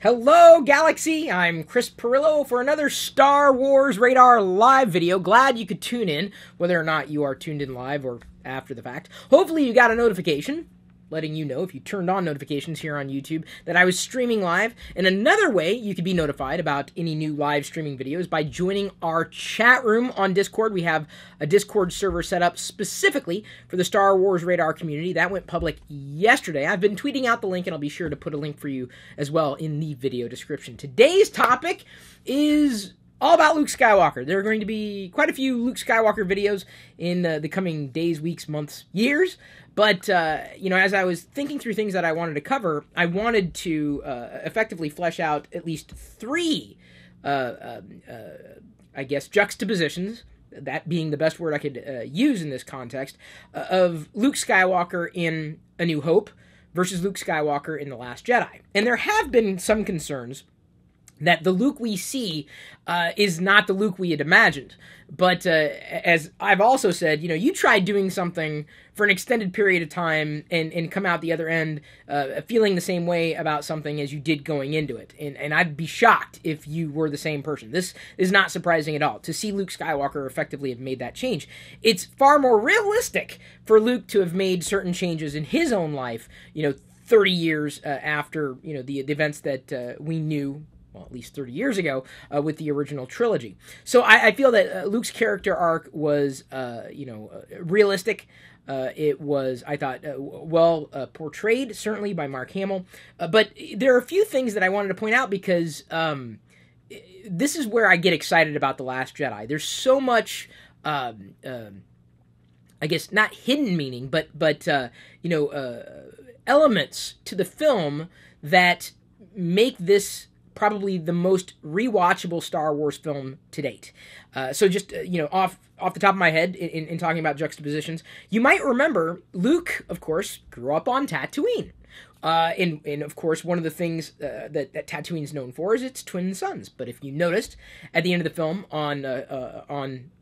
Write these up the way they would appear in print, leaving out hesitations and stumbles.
Hello, Galaxy! I'm Chris Perillo for another Star Wars Radar live video. Glad you could tune in, whether or not you are tuned in live or after the fact. Hopefully you got a notification letting you know, if you turned on notifications here on YouTube, that I was streaming live. And another way you could be notified about any new live streaming videos by joining our chat room on Discord. We have a Discord server set up specifically for the Star Wars Radar community. That went public yesterday. I've been tweeting out the link, and I'll be sure to put a link for you as well in the video description. Today's topic is all about Luke Skywalker. There are going to be quite a few Luke Skywalker videos in the coming days, weeks, months, years. But, as I was thinking through things that I wanted to cover, I wanted to effectively flesh out at least three, juxtapositions, that being the best word I could use in this context, of Luke Skywalker in A New Hope versus Luke Skywalker in The Last Jedi. And there have been some concerns that the Luke we see is not the Luke we had imagined. But as I've also said, you try doing something for an extended period of time and come out the other end feeling the same way about something as you did going into it. And I'd be shocked if you were the same person. This is not surprising at all. To see Luke Skywalker effectively have made that change. It's far more realistic for Luke to have made certain changes in his own life, 30 years after, the events that we knew, well, at least 30 years ago, with the original trilogy. So I feel that Luke's character arc was, realistic. It was, I thought, well portrayed, certainly by Mark Hamill. But there are a few things that I wanted to point out because this is where I get excited about The Last Jedi. There's so much, I guess, not hidden meaning, but elements to the film that make this probably the most rewatchable Star Wars film to date. So just, off the top of my head, in talking about juxtapositions, you might remember Luke, of course, grew up on Tatooine. And of course, one of the things that Tatooine's known for is its twin suns. But if you noticed, at the end of the film, on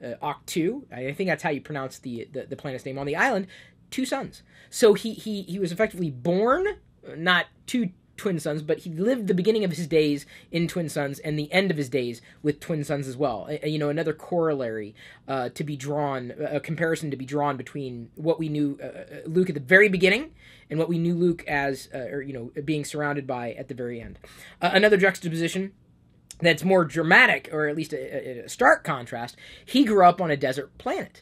Octu, I think that's how you pronounce the planet's name, on the island, two suns. So he was effectively born, not two twin suns, but he lived the beginning of his days in twin suns and the end of his days with twin suns as well. Another corollary to be drawn, a comparison to be drawn between what we knew Luke at the very beginning and what we knew Luke as, being surrounded by at the very end. Another juxtaposition that's more dramatic, or at least a stark contrast, he grew up on a desert planet.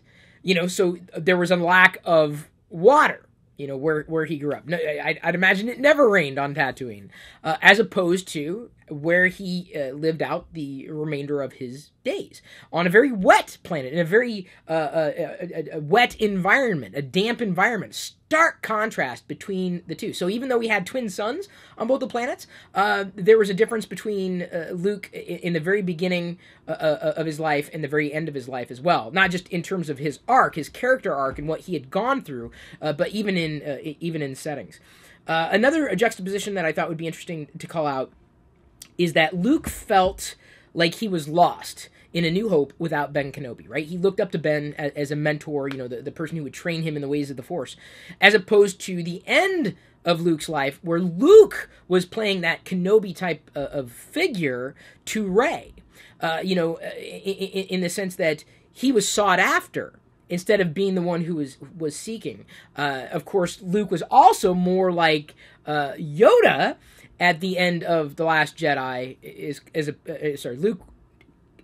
So there was a lack of water, where he grew up. No, I'd imagine it never rained on Tatooine, as opposed to where he lived out the remainder of his days, on a very wet planet, in a very a wet environment, a damp environment. Stark contrast between the two. So even though we had twin suns on both the planets, there was a difference between Luke in the very beginning of his life and the very end of his life as well. Not just in terms of his arc, his character arc, and what he had gone through, but even in settings. Another juxtaposition that I thought would be interesting to call out is that Luke felt like he was lost in A New Hope without Ben Kenobi, right? He looked up to Ben as a mentor, the person who would train him in the ways of the Force, as opposed to the end of Luke's life, where Luke was playing that Kenobi type of figure to Rey, in the sense that he was sought after instead of being the one who was seeking. Of course, Luke was also more like Yoda at the end of The Last Jedi. Luke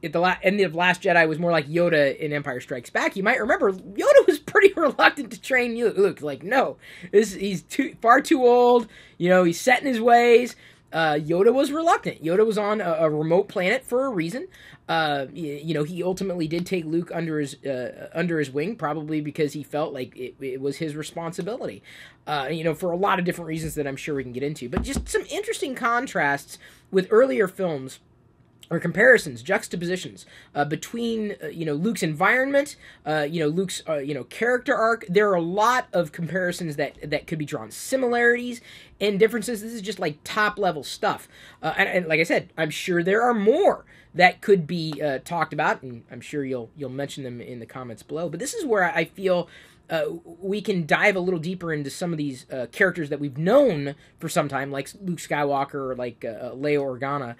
at the end of Last Jedi was more like Yoda in Empire Strikes Back. You might remember Yoda was pretty reluctant to train Luke. Like, no, he's far too old. He's set in his ways. Yoda was reluctant. Yoda was on a remote planet for a reason. He ultimately did take Luke under his wing, probably because he felt like it was his responsibility. For a lot of different reasons that I'm sure we can get into. But just some interesting contrasts with earlier films, or comparisons, juxtapositions between Luke's environment, Luke's character arc. There are a lot of comparisons that could be drawn, similarities and differences. This is just like top level stuff, and like I said, I'm sure there are more that could be talked about, and I'm sure you'll mention them in the comments below. But this is where I feel we can dive a little deeper into some of these characters that we've known for some time, like Luke Skywalker or like Leia Organa.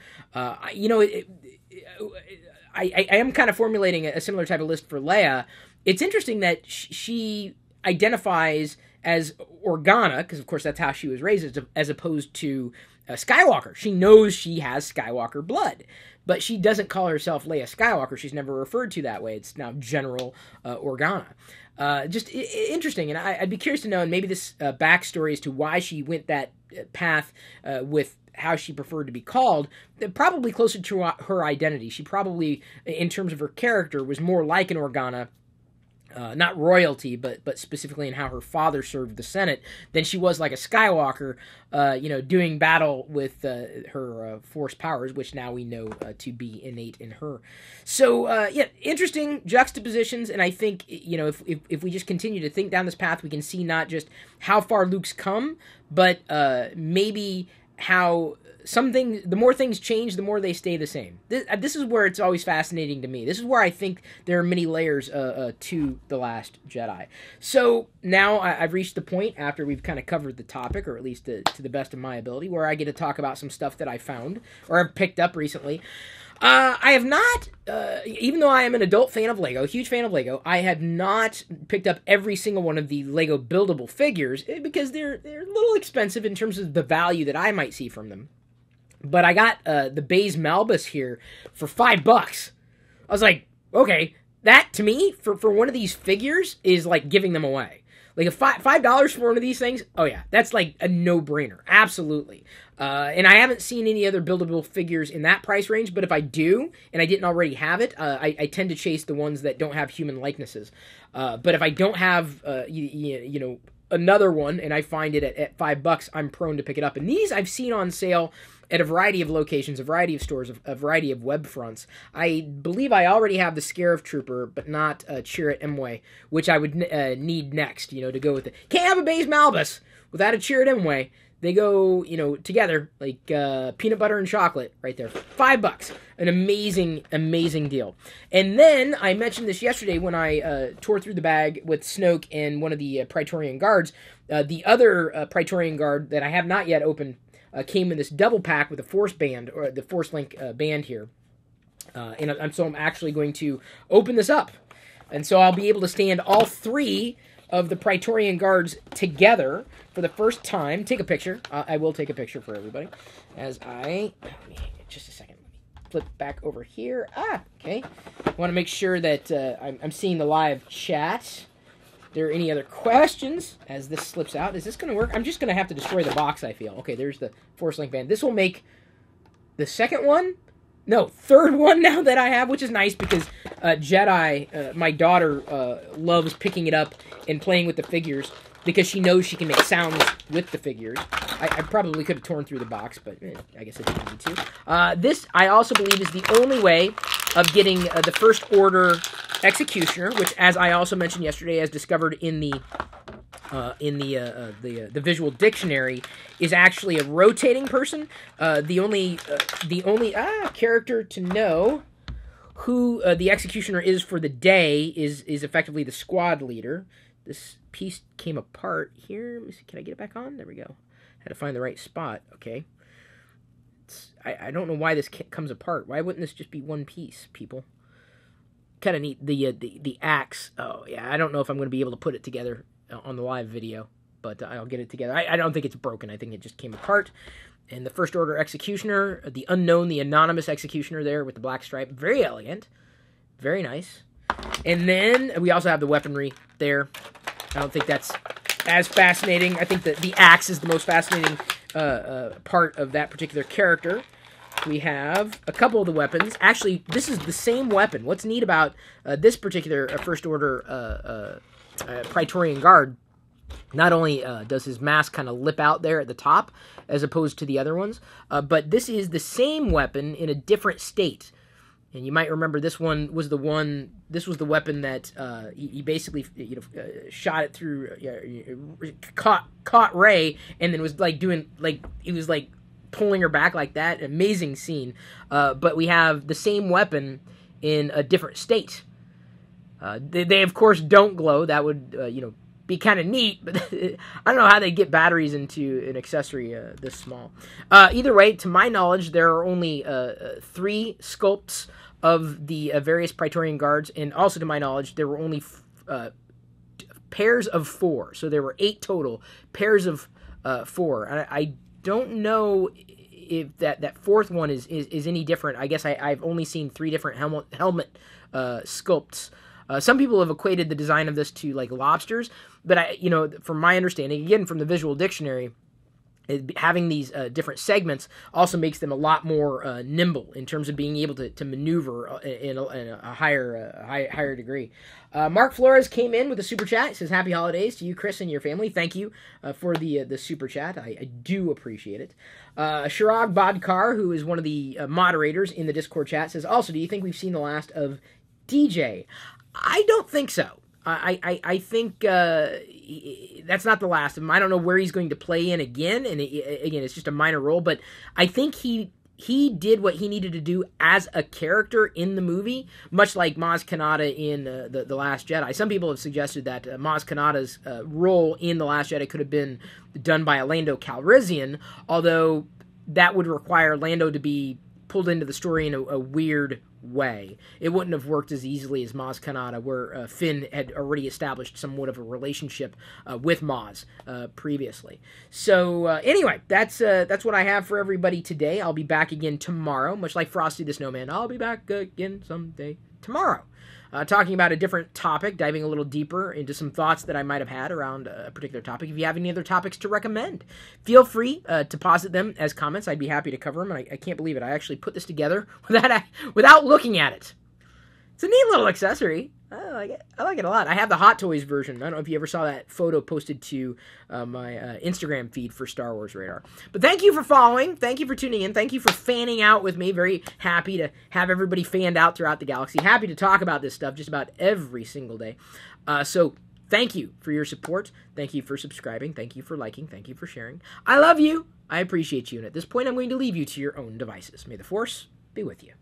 I am kind of formulating a similar type of list for Leia. It's interesting that she identifies as Organa, because of course that's how she was raised, as opposed to Skywalker. She knows she has Skywalker blood, but she doesn't call herself Leia Skywalker. She's never referred to that way. It's now General Organa. Just interesting, and I'd be curious to know, and maybe this backstory as to why she went that path with how she preferred to be called, probably closer to her identity. She probably, in terms of her character, was more like an Organa, not royalty, but specifically in how her father served the Senate, than she was like a Skywalker, doing battle with her Force powers, which now we know to be innate in her. So, interesting juxtapositions, and I think, if we just continue to think down this path, we can see not just how far Luke's come, but maybe how the more things change, the more they stay the same. This is where it's always fascinating to me. This is where I think there are many layers to The Last Jedi. So now I've reached the point, after we've kind of covered the topic, or at least to the best of my ability, where I get to talk about some stuff that I found or have picked up recently. I have not, even though I am an adult fan of Lego, huge fan of Lego, I have not picked up every single one of the Lego buildable figures, because they're a little expensive in terms of the value that I might see from them. But I got the Baze Malbus here for $5. I was like, okay, that to me, for one of these figures, is like giving them away. Like $5 for one of these things, oh yeah, that's like a no-brainer, absolutely. And I haven't seen any other buildable figures in that price range, but if I do, and I didn't already have it, I tend to chase the ones that don't have human likenesses. But if I don't have, another one, and I find it at $5, I'm prone to pick it up. And these I've seen on sale at a variety of locations, a variety of stores, a variety of web fronts. I believe I already have the Scarif Trooper, but not Chirrut Imwe, which I would need next, to go with it. Can't have a Baze Malbus without a Chirrut Imwe. They go, together like peanut butter and chocolate right there. $5. An amazing, amazing deal. And then I mentioned this yesterday when I tore through the bag with Snoke and one of the Praetorian Guards. The other Praetorian Guard that I have not yet opened came in this double pack with a Force band, or the Force Link band here. So I'm actually going to open this up. And so I'll be able to stand all three of the Praetorian Guards together for the first time. Take a picture. I will take a picture for everybody. Just a second. Let me flip back over here. Okay. I want to make sure that I'm seeing the live chat. Are there any other questions as this slips out? Is this going to work? I'm just going to have to destroy the box, I feel. Okay, there's the Force Link band. This will make the second one? No, third one now that I have, which is nice because Jedi, my daughter, loves picking it up and playing with the figures because she knows she can make sounds with the figures. I probably could have torn through the box, but I guess I didn't need to. This, I also believe, is the only way of getting the First Order Executioner, which, as I also mentioned yesterday, as discovered in the visual dictionary, is actually a rotating person. The only character to know who the executioner is for the day is effectively the squad leader. This piece came apart here. Let me see. Can I get it back on? There we go. Had to find the right spot. Okay. I don't know why this comes apart. Why wouldn't this just be one piece, people? Kind of neat. The axe. Oh yeah. I don't know if I'm going to be able to put it together on the live video, but I'll get it together. I don't think it's broken. I think it just came apart. And the First Order Executioner, the unknown, the anonymous Executioner there with the black stripe. Very elegant. Very nice. And then we also have the weaponry there. I don't think that's as fascinating. I think that the axe is the most fascinating part of that particular character. We have a couple of the weapons. Actually, this is the same weapon. What's neat about this particular First Order Praetorian Guard, not only does his mask kind of lip out there at the top as opposed to the other ones, but this is the same weapon in a different state. And you might remember this was the weapon that he basically shot it through, caught Rey, and then was he was pulling her back like that. Amazing scene. But we have the same weapon in a different state. They of course don't glow. That would be kind of neat, but I don't know how they get batteries into an accessory this small. Either way, to my knowledge, there are only 3 sculpts of the various Praetorian Guards, and also to my knowledge, there were only pairs of 4. So there were 8 total pairs of 4. I don't know if that 4th one is any different. I guess I've only seen 3 different helmet sculpts. Some people have equated the design of this to like lobsters, but from my understanding, again from the Visual Dictionary, having these different segments also makes them a lot more nimble in terms of being able to maneuver in a higher degree. Mark Flores came in with a super chat. He says, "Happy holidays to you, Chris, and your family." Thank you for the super chat. I do appreciate it. Shirag Badkar, who is one of the moderators in the Discord chat, says, "Also, do you think we've seen the last of DJ?" I don't think so. I think that's not the last of him. I don't know where he's going to play in again, and again, it's just a minor role, but I think he did what he needed to do as a character in the movie, much like Maz Kanata in the Last Jedi. Some people have suggested that Maz Kanata's role in The Last Jedi could have been done by a Lando Calrissian, although that would require Lando to be pulled into the story in a weird way. It wouldn't have worked as easily as Maz Kanata, where Finn had already established somewhat of a relationship with Maz previously. So anyway, that's what I have for everybody today. I'll be back again tomorrow, much like Frosty the Snowman. I'll be back again someday tomorrow. Talking about a different topic, diving a little deeper into some thoughts that I might have had around a particular topic. If you have any other topics to recommend, feel free to posit them as comments. I'd be happy to cover them. And I can't believe it. I actually put this together without looking at it. It's a neat little accessory. I like it. I like it a lot. I have the Hot Toys version. I don't know if you ever saw that photo posted to my Instagram feed for Star Wars Radar. But thank you for following. Thank you for tuning in. Thank you for fanning out with me. Very happy to have everybody fanned out throughout the galaxy. Happy to talk about this stuff just about every single day. So thank you for your support. Thank you for subscribing. Thank you for liking. Thank you for sharing. I love you. I appreciate you. And at this point, I'm going to leave you to your own devices. May the Force be with you.